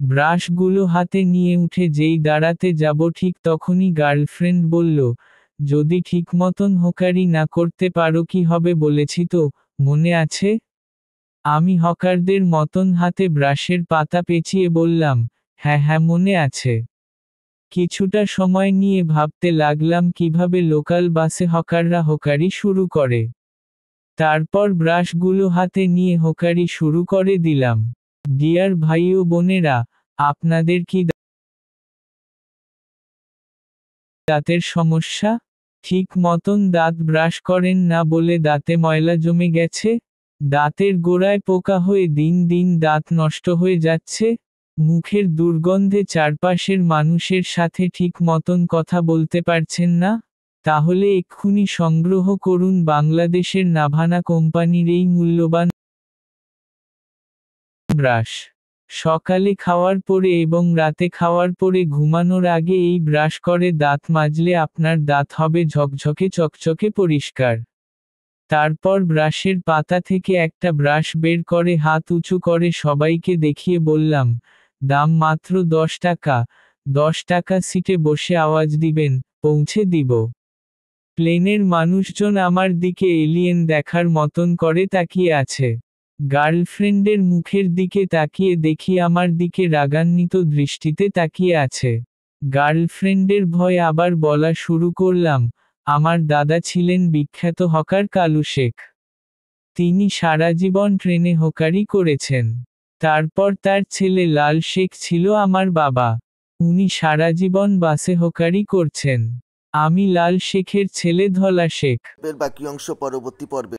ব্রাশগুলো হাতে নিয়ে উঠে যেই দাঁড়াতে যাব ঠিক তখনই গার্লফ্রেন্ড বলল, যদি ঠিক মতন হকারি না করতে পারো কি হবে বলেছি তো, মনে আছে? আমি হকারদের মতন হাতে ব্রাশের পাতা পেঁচিয়ে বললাম, হ্যাঁ হ্যাঁ মনে আছে। কিছুটা সময় নিয়ে ভাবতে লাগলাম কিভাবে লোকাল বাসে হকাররা হকারি শুরু করে। তারপর ব্রাশগুলো হাতে নিয়ে হকারি শুরু করে দিলাম। ডিয়ার ভাই ও বোনেরা, আপনাদের কি দাঁতের সমস্যা? ঠিক মতন দাঁত ব্রাশ করেন না বলে দাঁতে ময়লা জমে গেছে? দাঁতের গোড়ায় পোকা হয়ে দিন দিন দাঁত নষ্ট হয়ে যাচ্ছে? মুখের দুর্গন্ধে চারপাশের মানুষের সাথে ঠিক মতন কথা বলতে পারছেন না? তাহলে এক্ষুনি সংগ্রহ করুন বাংলাদেশের নাভানা কোম্পানির এই মূল্যবান ব্রাশ। সকালে খাওয়ার পরে এবং রাতে খাওয়ার পরে ঘুমানোর আগে এই ব্রাশ করে দাঁত মাজলে আপনার দাঁত হবে ঝকঝকে চকচকে পরিষ্কার। তারপর ব্রাশের পাতা থেকে একটা ব্রাশ বের করে হাত উঁচু করে সবাইকে দেখিয়ে বললাম, দাম মাত্র 10 টাকা। 10 টাকা সিটে বসে আওয়াজ দিবেন, পৌঁছে দিব। প্লেনের মানুষজন আমার দিকে এলিয়েন দেখার মতন করে তাকিয়ে আছে। গার্লফ্রেন্ডের মুখের দিকে তাকিয়ে দেখি আমার দিকে রাগান্বিত দৃষ্টিতে তাকিয়ে আছে। গার্লফ্রেন্ডের ভয়ে আবার বলা শুরু করলাম, আমার দাদা ছিলেন বিখ্যাত হকার কালু শেখ। তিনি সারা জীবন ট্রেনে হকারি করেছেন। তারপর তার ছেলে লাল শেখ ছিল আমার বাবা। উনি সারা জীবন বাসে হকারি করছেন। আমি লাল শেখের ছেলে ধলা শেখ। এর বাকি অংশ পরবর্তী পর্বে।